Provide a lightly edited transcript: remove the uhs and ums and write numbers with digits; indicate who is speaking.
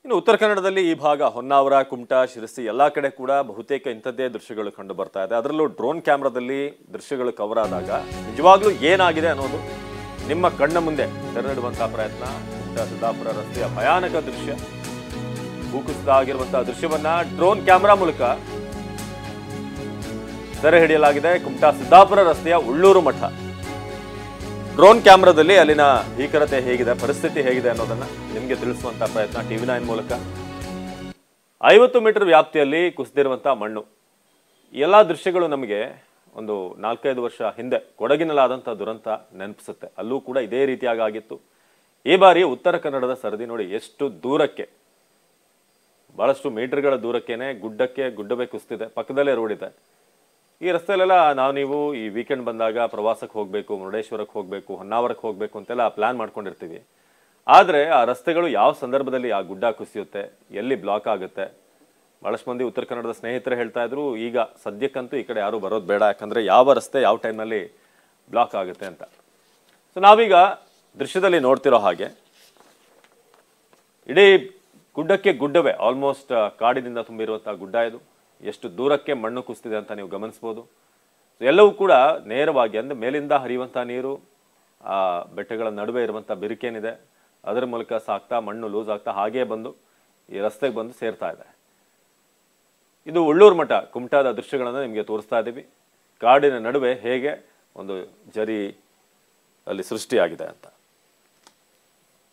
Speaker 1: ಇನ್ನು ಉತ್ತರ ಕನ್ನಡದಲ್ಲಿ ಈ ಭಾಗ ಹೊನ್ನಾವರ, ಕುಮಟಾ, ಶಿರಸಿ ಎಲ್ಲಾ ಕಡೆ ಕೂಡ ಬಹುತೇಕ ಇಂಥದ್ದೇ ದೃಶ್ಯಗಳು ಕಂಡು ಬರ್ತಾ ಇದೆ. ಅದರಲ್ಲೂ ಡ್ರೋನ್ ಕ್ಯಾಮ್ರಾದಲ್ಲಿ ದೃಶ್ಯಗಳು ಕವರ್ ಆದಾಗ ನಿಜವಾಗ್ಲೂ ಏನಾಗಿದೆ ಅನ್ನೋದು ನಿಮ್ಮ ಕಣ್ಣ ಮುಂದೆ ತೆರೆದಿಡುವಂತಹ ಪ್ರಯತ್ನ. ಕುಮಟಾ ಸಿದ್ದಾಪುರ ರಸ್ತೆಯ ಭಯಾನಕ ದೃಶ್ಯ, ಭೂಕುಸಿತ ಆಗಿರುವಂತಹ ದೃಶ್ಯವನ್ನ ಡ್ರೋನ್ ಕ್ಯಾಮೆರಾ ಮೂಲಕ ಸೆರೆ ಹಿಡಿಯಲಾಗಿದೆ. ಕುಮಟಾ ಸಿದ್ದಾಪುರ ರಸ್ತೆಯ ಉಳ್ಳೂರು ಮಠ ಡ್ರೋನ್ ಕ್ಯಾಮ್ರಾದಲ್ಲಿ ಅಲ್ಲಿನ ಭೀಕರತೆ ಹೇಗಿದೆ, ಪರಿಸ್ಥಿತಿ ಹೇಗಿದೆ ಅನ್ನೋದನ್ನ ನಿಮಗೆ ತಿಳಿಸುವಂತ ಪ್ರಯತ್ನ TV9 ಮೂಲಕ. 50 ಮೀಟರ್ ವ್ಯಾಪ್ತಿಯಲ್ಲಿ ಕುಸಿದಿರುವಂತಹ ಮಣ್ಣು. ಎಲ್ಲಾ ದೃಶ್ಯಗಳು ನಮಗೆ ಒಂದು 4-5 ವರ್ಷ ಹಿಂದೆ ಕೊಡಗಿನಲ್ಲಾದಂತಹ ದುರಂತ ನೆನಪಿಸುತ್ತೆ. ಅಲ್ಲೂ ಕೂಡ ಇದೇ ರೀತಿಯಾಗಿ ಆಗಿತ್ತು. ಈ ಬಾರಿ ಉತ್ತರ ಕನ್ನಡದ ಸರದಿ ನೋಡಿ ಎಷ್ಟು ದೂರಕ್ಕೆ, ಬಹಳಷ್ಟು ಮೀಟರ್ಗಳ ದೂರಕ್ಕೇನೆ ಗುಡ್ಡವೇ ಕುಸಿದಿದೆ. ಪಕ್ಕದಲ್ಲೇ ರೋಡ್ ಇದೆ. ಈ ರಸ್ತೆಯಲ್ಲೆಲ್ಲ ನೀವು ಈ ವೀಕೆಂಡ್ ಬಂದಾಗ ಪ್ರವಾಸಕ್ಕೆ ಹೋಗಬೇಕು, ಮುರುಡೇಶ್ವರಕ್ಕೆ ಹೋಗಬೇಕು, ಹೊನ್ನಾವರಕ್ಕೆ ಹೋಗಬೇಕು ಅಂತೆಲ್ಲ ಪ್ಲಾನ್ ಮಾಡ್ಕೊಂಡಿರ್ತೀವಿ. ಆದರೆ ಆ ರಸ್ತೆಗಳು ಯಾವ ಸಂದರ್ಭದಲ್ಲಿ ಆ ಗುಡ್ಡ ಕುಸಿಯುತ್ತೆ, ಎಲ್ಲಿ ಬ್ಲಾಕ್ ಆಗುತ್ತೆ. ಬಹಳಷ್ಟು ಮಂದಿ ಉತ್ತರ ಕನ್ನಡದ ಸ್ನೇಹಿತರು ಹೇಳ್ತಾ ಇದ್ರು, ಈಗ ಸದ್ಯಕ್ಕಂತೂ ಈ ಕಡೆ ಯಾರು ಬರೋದು ಬೇಡ, ಯಾಕಂದ್ರೆ ಯಾವ ರಸ್ತೆ ಯಾವ ಟೈಮ್ನಲ್ಲಿ ಬ್ಲಾಕ್ ಆಗುತ್ತೆ ಅಂತ. ಸೊ ನಾವೀಗ ದೃಶ್ಯದಲ್ಲಿ ನೋಡ್ತಿರೋ ಹಾಗೆ ಇಡೀ ಗುಡ್ಡಕ್ಕೆ ಗುಡ್ಡವೇ, ಆಲ್ಮೋಸ್ಟ್ ಕಾಡಿನಿಂದ ತುಂಬಿರುವಂತಹ ಗುಡ್ಡ ಇದು. ಎಷ್ಟು ದೂರಕ್ಕೆ ಮಣ್ಣು ಕುಸಿದಿದೆ ಅಂತ ನೀವು ಗಮನಿಸಬಹುದು. ಎಲ್ಲವೂ ಕೂಡ ನೇರವಾಗಿ ಅಂದ್ರೆ ಮೇಲಿಂದ ಹರಿಯುವಂತಹ ನೀರು ಆ ಬೆಟ್ಟಗಳ ನಡುವೆ ಇರುವಂತಹ ಬಿರುಕೇನಿದೆ ಅದರ ಮೂಲಕ ಸಾಕ್ತಾ ಮಣ್ಣು ಲೂಸ್ ಆಗ್ತಾ ಹಾಗೇ ಬಂದು ಈ ರಸ್ತೆಗೆ ಬಂದು ಸೇರ್ತಾ ಇದೆ. ಇದು ಉಳ್ಳೂರು ಮಠ ಕುಮಟಾದ ದೃಶ್ಯಗಳನ್ನು ನಿಮಗೆ ತೋರಿಸ್ತಾ ಇದ್ದೀವಿ. ಕಾಡಿನ ನಡುವೆ ಹೇಗೆ ಒಂದು ಜರಿ ಅಲ್ಲಿ ಸೃಷ್ಟಿಯಾಗಿದೆ ಅಂತ.